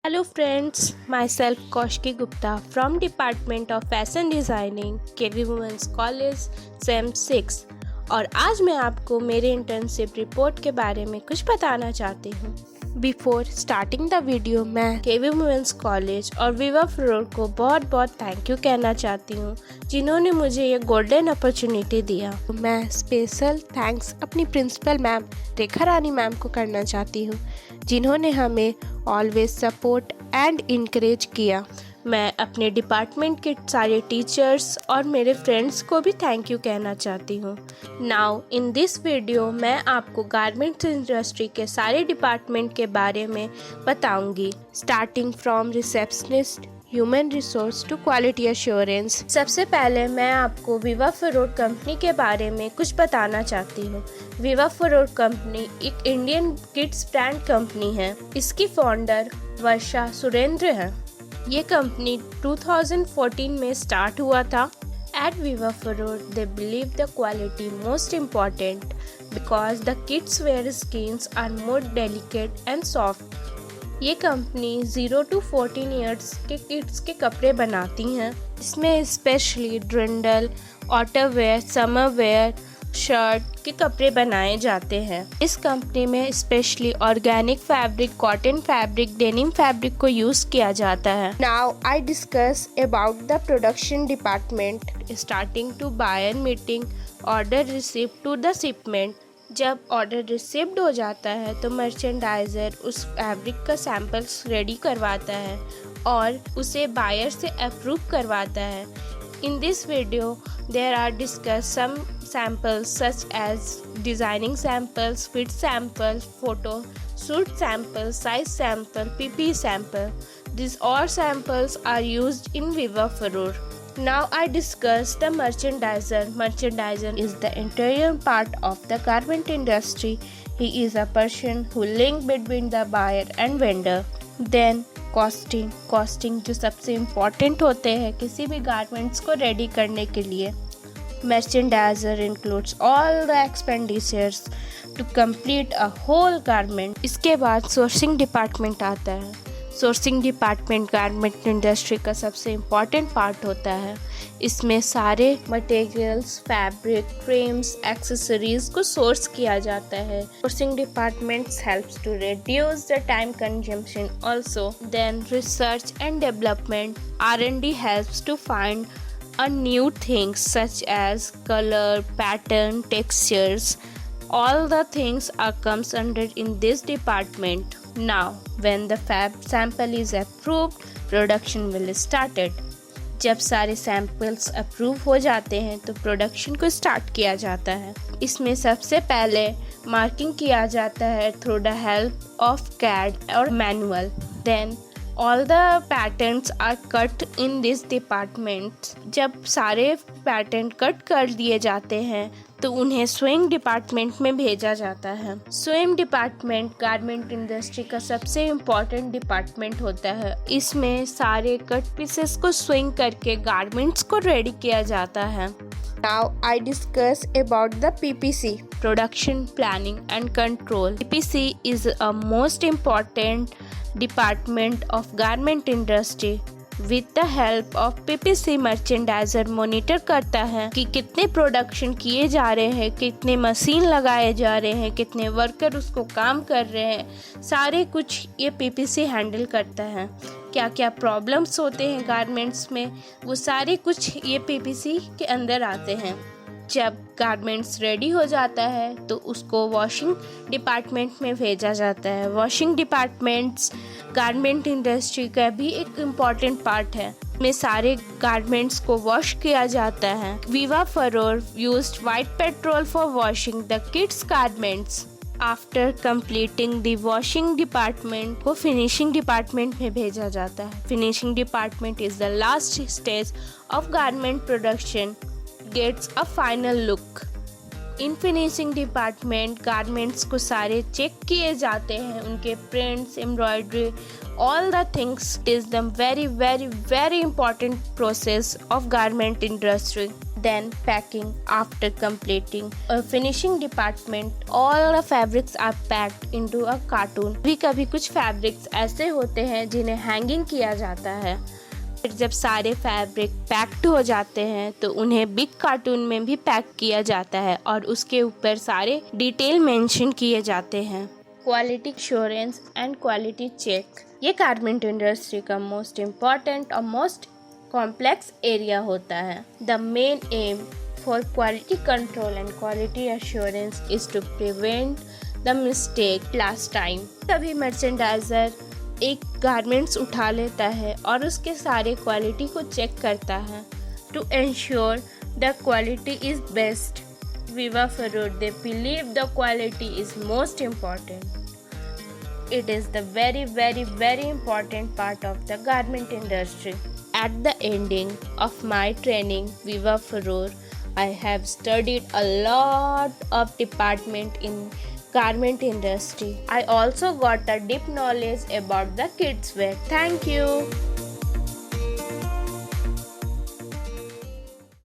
Hello friends, myself Koshki Gupta from Department of Fashion Designing, KV Women's College, SEM 6 और आज मैं आपको मेरे इंटर्नशिप रिपोर्ट के बारे में कुछ बताना चाहती हूँ। बिफोर स्टार्टिंग द वीडियो मैं केवी वुमेंस कॉलेज और विवा फ्लोर को बहुत बहुत थैंक यू कहना चाहती हूँ जिन्होंने मुझे ये गोल्डन अपॉर्चुनिटी दिया। मैं स्पेशल थैंक्स अपनी प्रिंसिपल मैम रेखा रानी मैम को करना चाहती हूँ जिन्होंने हमें ऑलवेज सपोर्ट एंड इनकरेज किया। मैं अपने डिपार्टमेंट के सारे टीचर्स और मेरे फ्रेंड्स को भी थैंक यू कहना चाहती हूँ। नाउ इन दिस वीडियो मैं आपको गारमेंट्स इंडस्ट्री के सारे डिपार्टमेंट के बारे में बताऊंगी, starting from receptionist, human resource to quality assurance. सबसे पहले मैं आपको विवा फ्लोर कंपनी के बारे में कुछ बताना चाहती हूँ। विवा फ्लोर कंपनी एक इंडियन किड्स ब्रांड कंपनी है। इसकी फाउंडर वर्षा सुरेंद्र है। ये कंपनी 2014 में स्टार्ट हुआ था। At Viva Furore, they believe the quality most important because the kids wear skins are more delicate and soft. ये कंपनी 0 to 14 ईयर्स के किड्स के कपड़े बनाती हैं। इसमें स्पेशली ड्रिंडल, ऑटरवेयर, समरवेयर, शर्ट के कपड़े बनाए जाते हैं। इस कंपनी में specially organic fabric, cotton fabric, denim fabric को यूज किया जाता है। Now I discuss about the production department, starting to buyer meeting, order receive to the shipment. जब ऑर्डर रिसीव्ड हो जाता है तो मर्चेंडाइजर उस फैब्रिक का सैंपल्स रेडी करवाता है और उसे बायर से अप्रूव करवाता है। In this video there are discuss some samples such as designing samples, fit sample, photo shoot sample, size sample, PP sample. These all samples are used in Viva Furore. Now I discuss the merchandiser. Merchandiser is the interior part of the garment industry. He is a person who link between the buyer and vendor. Then costing. Costing जो सबसे important होते हैं किसी भी garments को ready करने के लिए। Merchandiser includes all the expenditures to complete a whole garment. इसके बाद सोर्सिंग डिपार्टमेंट आता है। सोर्सिंग डिपार्टमेंट गारमेंट इंडस्ट्री का सबसे इम्पॉर्टेंट पार्ट होता है। इसमें सारे मटेरियल्स, फैब्रिक, फ्रेम्स, एक्सेसरीज को सोर्स किया जाता है। Sourcing departments helps to reduce the time consumption also. Then research and development, R&D helps to find new things such as color, pattern, textures. All the things are comes under in this department. Now when the fab sample is approved, production will started. जब सारे samples approve हो जाते हैं तो production को start किया जाता है। इसमें सबसे पहले मार्किंग किया जाता है through the help of CAD और manual. Then all the patterns are cut in this department. जब सारे पैटर्न कट कर दिए जाते हैं तो उन्हें स्विंग डिपार्टमेंट में भेजा जाता है। स्विंग डिपार्टमेंट गारमेंट इंडस्ट्री का सबसे इम्पॉर्टेंट डिपार्टमेंट होता है। इसमें सारे कट पीसेस को स्विंग करके गारमेंट्स को रेडी किया जाता है। Now I discuss about the PPC, Production Planning and Control. PPC is a most important department of garment industry. With the help of PPC, merchandiser monitor करता है कि कितने प्रोडक्शन किए जा रहे हैं, कितने मशीन लगाए जा रहे हैं, कितने वर्कर उसको काम कर रहे हैं। सारे कुछ ये PPC हैंडल करता है। क्या क्या प्रॉब्लम्स होते हैं गारमेंट्स में, वो सारे कुछ ये PPC के अंदर आते हैं। जब गारमेंट्स रेडी हो जाता है तो उसको वॉशिंग डिपार्टमेंट में भेजा जाता है। वॉशिंग डिपार्टमेंट्स गारमेंट इंडस्ट्री का भी एक इम्पॉर्टेंट पार्ट है। में सारे गारमेंट्स को वॉश किया जाता है। विवा floor used white petrol for washing the kids garments. After completing the washing department को फिनिशिंग डिपार्टमेंट में भेजा जाता है। Finishing department is the last stage of garment production, gets a final look. In finishing department garments को सारे check किए जाते हैं, उनके prints, embroidery, all the things is the very important process of garment industry. then packing. After completing a finishing department, all the fabrics are packed into a cartoon. कभी कुछ fabrics ऐसे होते हैं जिन्हें हैंगिंग किया जाता है। फिर जब सारे फैब्रिक पैक्ड हो जाते हैं तो उन्हें बिग कार्टून में भी पैक किया जाता है और उसके ऊपर सारे डिटेल मेंशन किए जाते हैं। Quality assurance and quality check, ये गारमेंट इंडस्ट्री का मोस्ट इम्पॉर्टेंट और मोस्ट कॉम्प्लेक्स एरिया होता है। The main aim for quality control and quality assurance is to prevent the mistake last time. कभी मर्चेंडाइजर एक गारमेंट्स उठा लेता है और उसके सारे क्वालिटी को चेक करता है to ensure the quality is best. Viva Farur, they believe the quality is most important. It is the very important part of the garment industry. At the ending of my training, Viva Farur, I have studied a lot of department in garment industry. I also got a deep knowledge about the kids wear. Thank you.